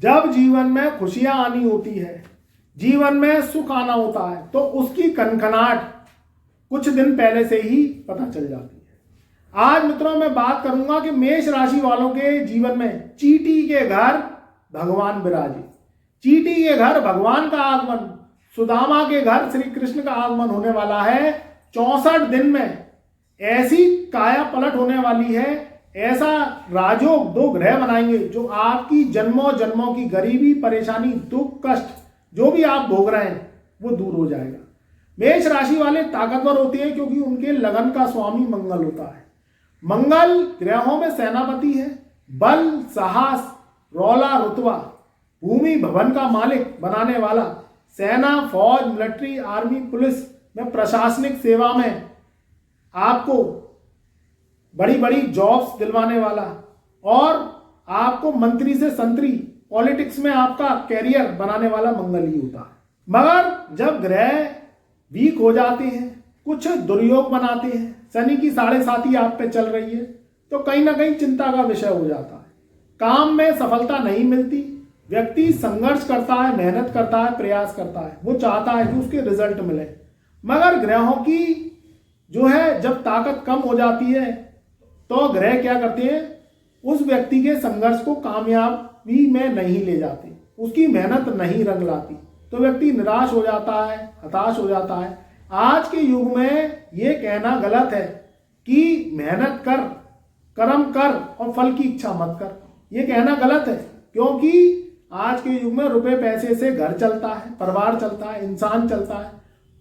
जब जीवन में खुशियां आनी होती है, जीवन में सुख आना होता है, तो उसकी कनकनाहट कुछ दिन पहले से ही पता चल जाती है। आज मित्रों मैं बात करूंगा कि मेष राशि वालों के जीवन में चींटी के घर भगवान विराजे। चींटी के घर भगवान का आगमन, सुदामा के घर श्री कृष्ण का आगमन होने वाला है। 64 दिन में ऐसी काया पलट होने वाली है, ऐसा राजयोग दो ग्रह बनाएंगे जो आपकी जन्मों जन्मों की गरीबी, परेशानी, दुख, कष्ट जो भी आप भोग रहे हैं वो दूर हो जाएगा। मेष राशि वाले ताकतवर होते हैं क्योंकि उनके लगन का स्वामी मंगल होता है। मंगल ग्रहों में सेनापति है, बल, साहस, रौला, रुतबा, भूमि, भवन का मालिक बनाने वाला, सेना, फौज, मिलिट्री, आर्मी, पुलिस में प्रशासनिक सेवा में आपको बड़ी बड़ी जॉब्स दिलवाने वाला और आपको मंत्री से संतरी, पॉलिटिक्स में आपका कैरियर बनाने वाला मंगल ही होता है। मगर जब ग्रह वीक हो जाते हैं, कुछ दुर्योग बनाते हैं, शनि की 7.5 आप पे चल रही है, तो कहीं ना कहीं चिंता का विषय हो जाता है। काम में सफलता नहीं मिलती, व्यक्ति संघर्ष करता है, मेहनत करता है, प्रयास करता है, वो चाहता है कि उसके रिजल्ट मिले। मगर ग्रहों की जो है जब ताकत कम हो जाती है तो ग्रह क्या करते हैं, उस व्यक्ति के संघर्ष को कामयाबी में नहीं ले जाते, उसकी मेहनत नहीं रंग लाती, तो व्यक्ति निराश हो जाता है, हताश हो जाता है। आज के युग में ये कहना गलत है कि मेहनत कर, कर्म कर और फल की इच्छा मत कर, ये कहना गलत है, क्योंकि आज के युग में रुपए पैसे से घर चलता है, परिवार चलता है, इंसान चलता है।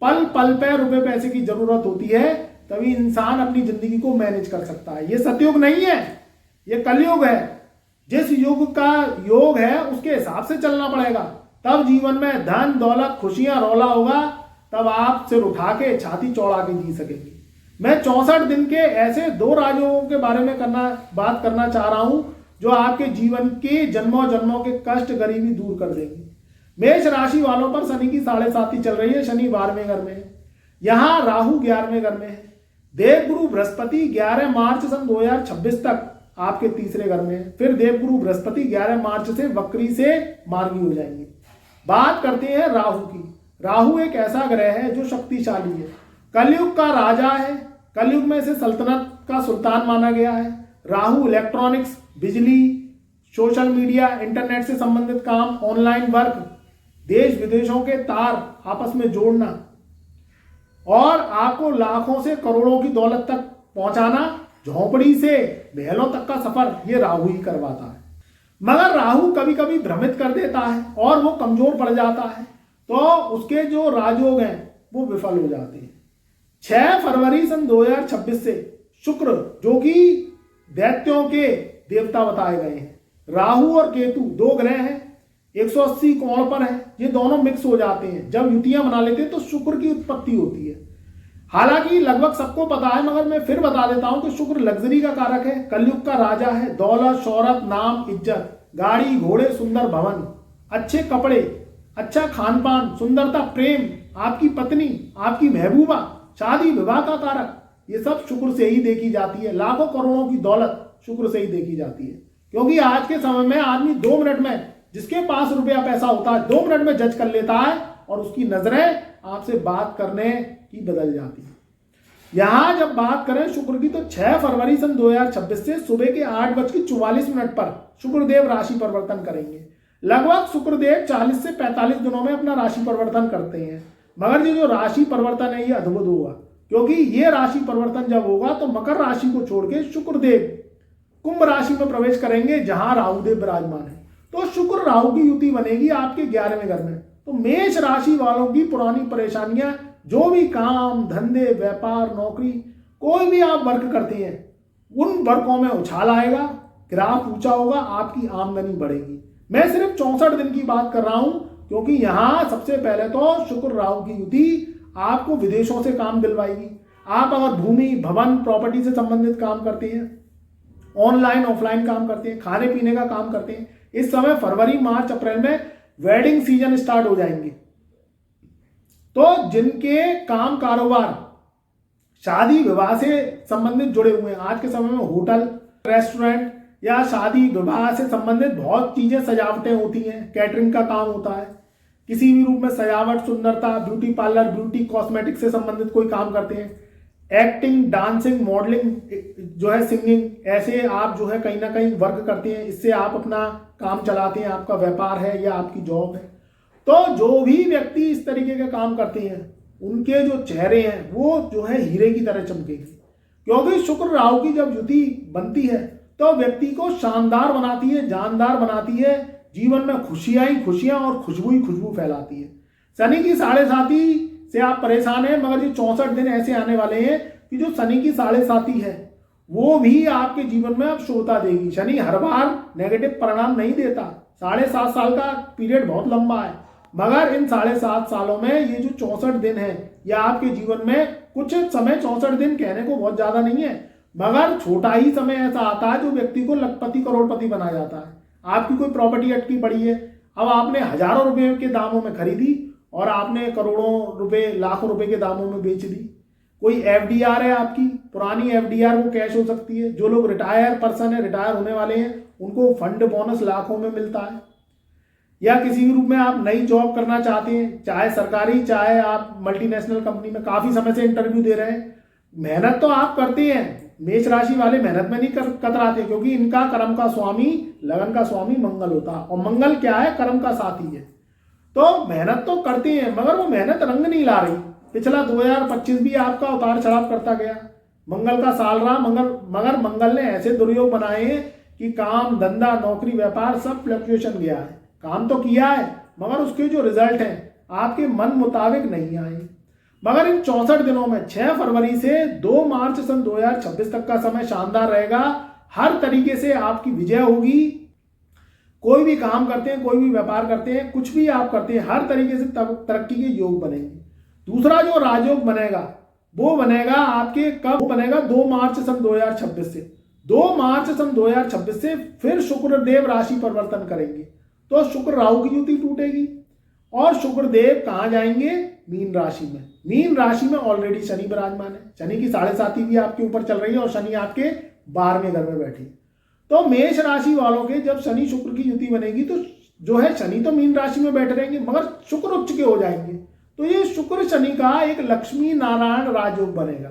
पल पल पे रुपए पैसे की जरूरत होती है, तभी इंसान अपनी जिंदगी को मैनेज कर सकता है। ये सतयुग नहीं है, ये कलयुग है। जिस युग का योग है उसके हिसाब से चलना पड़ेगा, तब जीवन में धन, दौलत, खुशियां, रौला होगा, तब आप सिर उठा के छाती चौड़ा के जी सकेंगे। मैं 64 दिन के ऐसे 2 राजयोगों के बारे में बात करना चाह रहा हूं जो आपके जीवन के जन्मों जन्मों के कष्ट, गरीबी दूर कर देंगे। मेष राशि वालों पर शनि की 7.5 चल रही है। शनि 12वें घर में है, यहां राहु 11वें घर में है। देवगुरु बृहस्पति 11 मार्च सन 2026 तक आपके तीसरे घर में है। फिर देवगुरु बृहस्पति 11 मार्च से वक्री से मार्गी हो जाएंगे। बात करते हैं राहु की। राहु एक ऐसा ग्रह है जो शक्तिशाली है, कलयुग का राजा है, कलयुग में से सल्तनत का सुल्तान माना गया है। राहु इलेक्ट्रॉनिक्स, बिजली, सोशल मीडिया, इंटरनेट से संबंधित काम, ऑनलाइन वर्क, देश विदेशों के तार आपस में जोड़ना और आपको लाखों से करोड़ों की दौलत तक पहुंचाना, झोंपड़ी से महलों तक का सफर, ये राहु ही करवाता है। मगर राहु कभी कभी भ्रमित कर देता है और वो कमजोर पड़ जाता है, तो उसके जो राजयोग हैं वो विफल हो जाते हैं। 6 फरवरी सन 2026 से शुक्र, जो कि दैत्यों के देवता बताए गए हैं, राहु और केतु 2 ग्रह हैं, 180 कोण पर हैं, ये दोनों मिक्स हो जाते हैं। जब युतियां बना लेते हैं तो शुक्र की उत्पत्ति होती है। हालांकि लगभग सबको पता है, मगर मैं फिर बता देता हूं कि शुक्र लग्जरी का कारक है, कलयुग का राजा है। दौलत, शोहरत, नाम, इज्जत, गाड़ी, घोड़े, सुंदर भवन, अच्छे कपड़े, अच्छा खान पान, सुंदरता, प्रेम, आपकी पत्नी, आपकी महबूबा, शादी विवाह का कारक, ये सब शुक्र से ही देखी जाती है। लाखों करोड़ों की दौलत शुक्र से ही देखी जाती है, क्योंकि आज के समय में आदमी 2 मिनट में, जिसके पास रुपया पैसा होता है, 2 मिनट में जज कर लेता है और उसकी नजरें आपसे बात करने की बदल जाती है। यहां जब बात करें शुक्र की, तो 6 फरवरी सन 2026 से सुबह के 8:44 पर शुक्रदेव राशि परिवर्तन करेंगे। लगभग शुक्रदेव 40 से 45 दिनों में अपना राशि परिवर्तन करते हैं। मगर ये जो राशि परिवर्तन है ये अद्भुत होगा, क्योंकि ये राशि परिवर्तन जब होगा तो मकर राशि को छोड़ के शुक्रदेव कुंभ राशि में प्रवेश करेंगे, जहां राहुदेव विराजमान है। तो शुक्र राहु की युति बनेगी आपके 11वें घर में। तो मेष राशि वालों की पुरानी परेशानियां, जो भी काम धंधे, व्यापार, नौकरी, कोई भी आप वर्क करते हैं, उन वर्कों में उछाल आएगा, ग्राफ ऊंचा होगा, आपकी आमदनी बढ़ेगी। मैं सिर्फ 64 दिन की बात कर रहा हूं, क्योंकि यहां सबसे पहले तो शुक्र राहु की युति आपको विदेशों से काम दिलवाएगी। आप अगर भूमि, भवन, प्रॉपर्टी से संबंधित काम करते हैं, ऑनलाइन ऑफलाइन काम करते हैं, खाने पीने का काम करते हैं, इस समय फरवरी, मार्च, अप्रैल में वेडिंग सीजन स्टार्ट हो जाएंगे। तो जिनके काम कारोबार शादी विवाह से संबंधित जुड़े हुए हैं, आज के समय में होटल, रेस्टोरेंट, या शादी विवाह से संबंधित बहुत चीजें सजावटें होती हैं, कैटरिंग का काम होता है, किसी भी रूप में सजावट, सुंदरता, ब्यूटी पार्लर, ब्यूटी कॉस्मेटिक से संबंधित कोई काम करते हैं, एक्टिंग, डांसिंग, मॉडलिंग, जो है सिंगिंग, ऐसे आप जो है कहीं ना कहीं वर्क करते हैं, इससे आप अपना काम चलाते हैं, आपका व्यापार है या आपकी जॉब है। तो जो भी व्यक्ति इस तरीके के काम करते हैं उनके जो चेहरे हैं वो जो है हीरे की तरह चमकेंगे, क्योंकि शुक्र राहु की जब युति बनती है तो व्यक्ति को शानदार बनाती है, जानदार बनाती है, जीवन में खुशियां ही खुशियां और खुशबू ही खुशबू फैलाती है। शनि की 7.5 से आप परेशान हैं, मगर ये 64 दिन ऐसे आने वाले हैं कि जो शनि की 7.5 है वो भी आपके जीवन में अब शोभा देगी। शनि हर बार नेगेटिव परिणाम नहीं देता, 7.5 साल का पीरियड बहुत लंबा है, मगर इन 7.5 सालों में ये जो 64 दिन है ये आपके जीवन में कुछ समय, 64 दिन कहने को बहुत ज्यादा नहीं है, मगर छोटा ही समय ऐसा आता है जो व्यक्ति को लखपति करोड़पति बना जाता है। आपकी कोई प्रॉपर्टी अटकी पड़ी है, अब आपने हजारों रुपए के दामों में खरीदी और आपने करोड़ों रुपए, लाखों रुपए के दामों में बेच दी। कोई एफडीआर है आपकी, पुरानी एफडीआर, वो कैश हो सकती है। जो लोग रिटायर पर्सन है, रिटायर होने वाले हैं, उनको फंड बोनस लाखों में मिलता है। या किसी भी रूप में आप नई जॉब करना चाहते हैं, चाहे सरकारी चाहे आप मल्टीनेशनल कंपनी में काफी समय से इंटरव्यू दे रहे हैं, मेहनत तो आप करते हैं। मेष राशि वाले मेहनत में नहीं कतराते, क्योंकि इनका कर्म का स्वामी, लगन का स्वामी मंगल होता है, और मंगल क्या है, कर्म का साथी है। तो मेहनत तो करते हैं, मगर वो मेहनत रंग नहीं ला रही। पिछला 2025 भी आपका उतार चढ़ाव करता गया, मंगल का साल रहा, मगर मंगल ने ऐसे दुर्योग बनाए हैं कि काम, धंधा, नौकरी, व्यापार सब फ्लक्चुएशन गया है। काम तो किया है, मगर उसके जो रिजल्ट हैं आपके मन मुताबिक नहीं आए। मगर इन 64 दिनों में 6 फरवरी से 2 मार्च सन 2026 तक का समय शानदार रहेगा। हर तरीके से आपकी विजय होगी। कोई भी काम करते हैं, कोई भी व्यापार करते हैं, कुछ भी आप करते हैं, हर तरीके से तरक्की के योग बनेंगे। दूसरा जो राजयोग बनेगा वो बनेगा आपके, कब बनेगा, 2 मार्च सन 2026 से। 2 मार्च सन 2026 से फिर शुक्रदेव राशि परिवर्तन करेंगे, तो शुक्र राहु की युति टूटेगी और शुक्रदेव कहां जाएंगे, मीन राशि में। मीन राशि में ऑलरेडी शनि विराजमान है, शनि की 7.5 भी आपके ऊपर चल रही है और शनि आपके 12वें घर में बैठी है। तो मेष राशि वालों के जब शनि शुक्र की युति बनेगी तो जो है शनि तो मीन राशि में बैठे रहेंगे, मगर शुक्र उच्च के हो जाएंगे। तो ये शुक्र शनि का एक लक्ष्मी नारायण राजयोग बनेगा।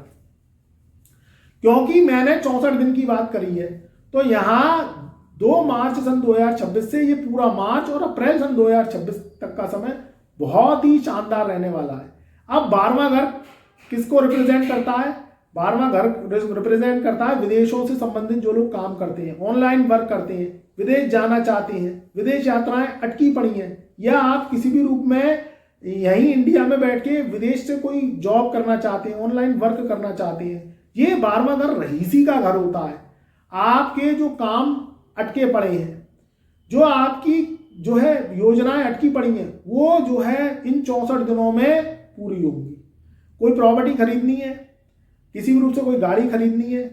क्योंकि मैंने 64 दिन की बात करी है, तो यहां 2 मार्च सन 2026 से ये पूरा मार्च और अप्रैल सन 2026 तक का समय बहुत ही शानदार रहने वाला है। अब 12वां घर किसको रिप्रेजेंट करता है, 12वां घर रिप्रेजेंट करता है विदेशों से संबंधित जो लोग काम करते हैं, ऑनलाइन वर्क करते हैं, विदेश जाना चाहते हैं, विदेश यात्राएं अटकी पड़ी हैं, या आप किसी भी रूप में यहीं इंडिया में बैठ के विदेश से कोई जॉब करना चाहते हैं, ऑनलाइन वर्क करना चाहते हैं। ये 12वां घर रहीसी का घर होता है। आपके जो काम अटके पड़े हैं, जो आपकी जो है योजनाएं अटकी पड़ी हैं, वो जो है इन 64 दिनों में पूरी होगी। कोई प्रॉपर्टी खरीदनी है, किसी भी रूप से कोई गाड़ी खरीदनी है,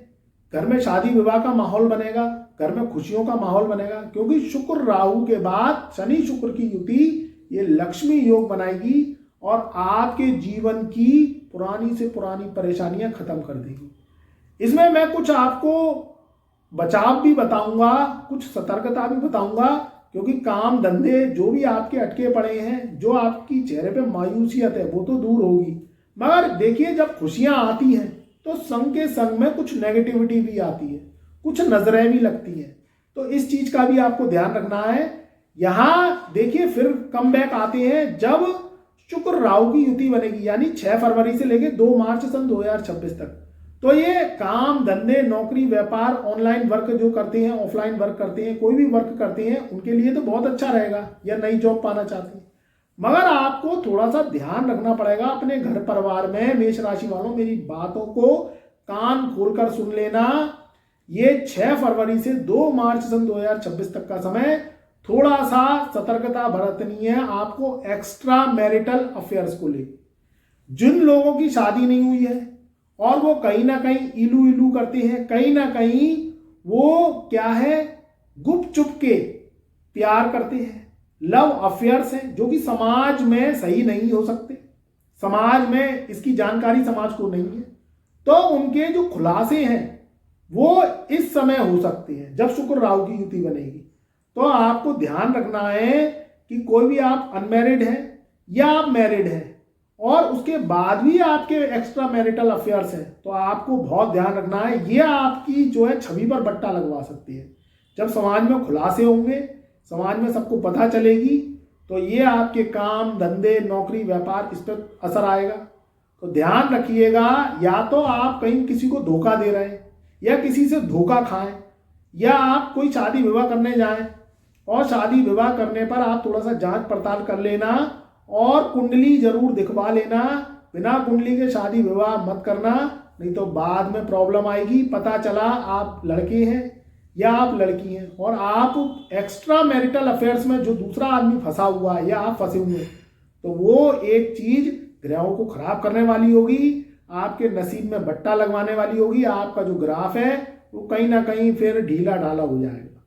घर में शादी विवाह का माहौल बनेगा, घर में खुशियों का माहौल बनेगा, क्योंकि शुक्र राहु के बाद शनि शुक्र की युति ये लक्ष्मी योग बनाएगी और आपके जीवन की पुरानी से पुरानी परेशानियां खत्म कर देगी। इसमें मैं कुछ आपको बचाव भी बताऊंगा, कुछ सतर्कता भी बताऊंगा, क्योंकि काम धंधे जो भी आपके अटके पड़े हैं, जो आपकी चेहरे पे मायूसियत है वो तो दूर होगी, मगर देखिए जब खुशियां आती हैं तो संग के संग में कुछ नेगेटिविटी भी आती है, कुछ नजरें भी लगती हैं। तो इस चीज का भी आपको ध्यान रखना है। यहां देखिए फिर कम बैक आते हैं जब शुक्र राहु की युति बनेगी, यानी 6 फरवरी से लेके 2 मार्च सन 2026 तक। तो ये काम धंधे, नौकरी, व्यापार, ऑनलाइन वर्क जो करते हैं, ऑफलाइन वर्क करते हैं, कोई भी वर्क करते हैं, उनके लिए तो बहुत अच्छा रहेगा, या नई जॉब पाना चाहते हैं। मगर आपको थोड़ा सा ध्यान रखना पड़ेगा अपने घर परिवार में। मेष राशि वालों, मेरी बातों को कान खोलकर सुन लेना। ये 6 फरवरी से 2 मार्च सन 2026 तक का समय थोड़ा सा सतर्कता बरतनी है आपको एक्स्ट्रा मैरिटल अफेयर्स को लेकर। जिन लोगों की शादी नहीं हुई है और वो कहीं ना कहीं इलू इलू करते हैं, कहीं ना कहीं वो क्या है, गुप चुप के प्यार करते हैं, लव अफेयर्स हैं, जो कि समाज में सही नहीं हो सकते, समाज में इसकी जानकारी समाज को नहीं है, तो उनके जो खुलासे हैं वो इस समय हो सकती है जब शुक्र राहु की युति बनेगी। तो आपको ध्यान रखना है कि कोई भी आप अनमैरिड हैं या आप मैरिड हैं और उसके बाद भी आपके एक्स्ट्रा मैरिटल अफेयर्स हैं, तो आपको बहुत ध्यान रखना है। ये आपकी जो है छवि पर बट्टा लगवा सकती है। जब समाज में खुलासे होंगे, समाज में सबको पता चलेगी, तो ये आपके काम धंधे नौकरी व्यापार इस पर असर आएगा। तो ध्यान रखिएगा, या तो आप कहीं किसी को धोखा दे रहे हैं या किसी से धोखा खाएं, या आप कोई शादी विवाह करने जाएं और शादी विवाह करने पर आप थोड़ा सा जांच पड़ताल कर लेना और कुंडली जरूर दिखवा लेना। बिना कुंडली के शादी विवाह मत करना, नहीं तो बाद में प्रॉब्लम आएगी। पता चला आप लड़के हैं या आप लड़की हैं और आप एक्स्ट्रा मैरिटल अफेयर्स में जो दूसरा आदमी फंसा हुआ है या आप फंसे हुए हैं, तो वो एक चीज ग्रहों को खराब करने वाली होगी, आपके नसीब में बट्टा लगवाने वाली होगी। आपका जो ग्राफ है वो कहीं ना कहीं फिर ढीला ढाला हो जाएगा।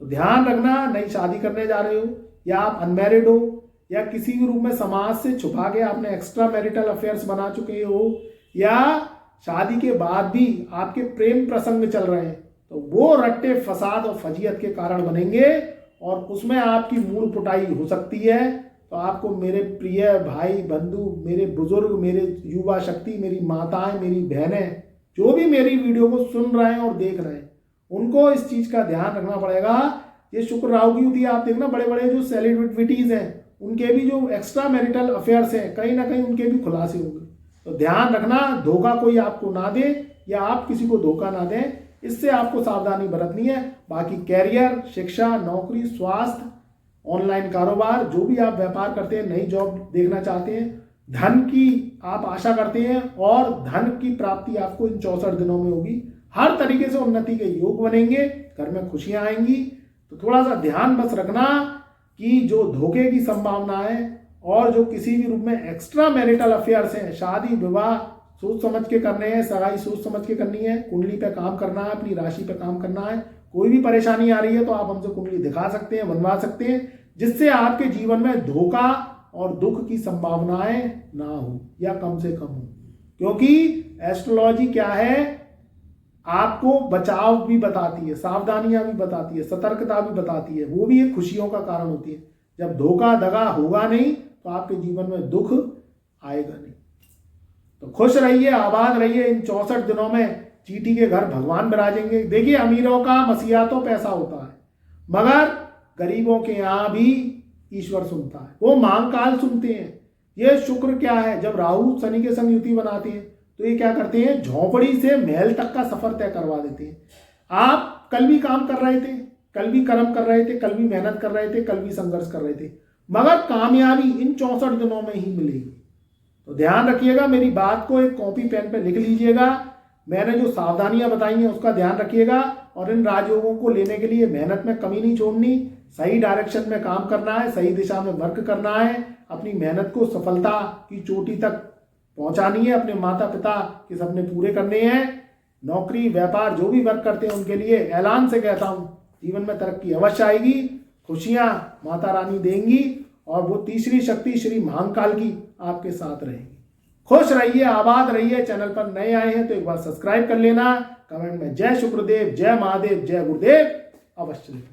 तो ध्यान रखना, नई शादी करने जा रहे हो या आप अनमैरिड हो या किसी भी रूप में समाज से छुपा के आपने एक्स्ट्रा मैरिटल अफेयर्स बना चुके हो, या शादी के बाद भी आपके प्रेम प्रसंग चल रहे हैं, तो वो रट्टे फसाद और फजीयत के कारण बनेंगे और उसमें आपकी मूल पुटाई हो सकती है। तो आपको मेरे प्रिय भाई बंधु, मेरे बुजुर्ग, मेरे युवा शक्ति, मेरी माताएं, मेरी बहनें, जो भी मेरी वीडियो को सुन रहे हैं और देख रहे हैं, उनको इस चीज का ध्यान रखना पड़ेगा। ये शुक्र राहु की युति आप देखना, बड़े बड़े जो सेलिब्रिटीज हैं उनके भी जो एक्स्ट्रा मैरिटल अफेयर्स हैं, कहीं ना कहीं उनके भी खुलासे होंगे। तो ध्यान रखना, धोखा कोई आपको ना दे या आप किसी को धोखा ना दें, इससे आपको सावधानी बरतनी है। बाकी कैरियर, शिक्षा, नौकरी, स्वास्थ्य, ऑनलाइन कारोबार, जो भी आप व्यापार करते हैं, नई जॉब देखना चाहते हैं, धन की आप आशा करते हैं और धन की प्राप्ति आपको इन 64 दिनों में होगी। हर तरीके से उन्नति के योग बनेंगे, घर में खुशियां आएंगी। तो थोड़ा सा ध्यान बस रखना कि जो धोखे की संभावना है और जो किसी भी रूप में एक्स्ट्रा मैरिटल अफेयर्स हैं, शादी विवाह सोच समझ के करने हैं, सगाई सोच समझ के करनी है, कुंडली पे काम करना है, अपनी राशि पे काम करना है। कोई भी परेशानी आ रही है तो आप हमसे कुंडली दिखा सकते हैं, बनवा सकते हैं, जिससे आपके जीवन में धोखा और दुख की संभावनाएं ना हो या कम से कम हो। क्योंकि एस्ट्रोलॉजी क्या है, आपको बचाव भी बताती है, सावधानियां भी बताती है, सतर्कता भी बताती है, वो भी एक खुशियों का कारण होती है। जब धोखा दगा होगा नहीं तो आपके जीवन में दुख आएगा नहीं। तो खुश रहिए, आबाद रहिए। इन 64 दिनों में चींटी के घर भगवान विराजेंगे। देखिए, अमीरों का मसीहा तो पैसा होता है, मगर गरीबों के यहाँ भी ईश्वर सुनता है, वो मांग काल सुनते हैं। ये शुक्र क्या है, जब राहु शनि के संग युति बनाते हैं तो ये क्या करते हैं, झोंपड़ी से महल तक का सफर तय करवा देते हैं। आप कल भी काम कर रहे थे, कल भी कर्म कर रहे थे, कल भी मेहनत कर रहे थे, कल भी संघर्ष कर रहे थे, मगर कामयाबी इन 64 दिनों में ही मिलेगी। तो ध्यान रखिएगा, मेरी बात को एक कॉपी पेन पे लिख लीजिएगा। मैंने जो सावधानियां बताई हैं उसका ध्यान रखिएगा और इन राजयोगों को लेने के लिए मेहनत में कमी नहीं छोड़नी, सही डायरेक्शन में काम करना है, सही दिशा में वर्क करना है, अपनी मेहनत को सफलता की चोटी तक पहुंचानी है, अपने माता पिता के सपने पूरे करने हैं। नौकरी व्यापार जो भी वर्क करते हैं उनके लिए ऐलान से कहता हूं, जीवन में तरक्की अवश्य आएगी, खुशियां माता रानी देंगी और वो तीसरी शक्ति श्री महाकाल की आपके साथ रहेगी। खुश रहिए, आबाद रहिए। चैनल पर नए आए हैं तो एक बार सब्सक्राइब कर लेना। कमेंट में जय शुक्रदेव, जय महादेव, जय गुरुदेव अवश्य लिखना।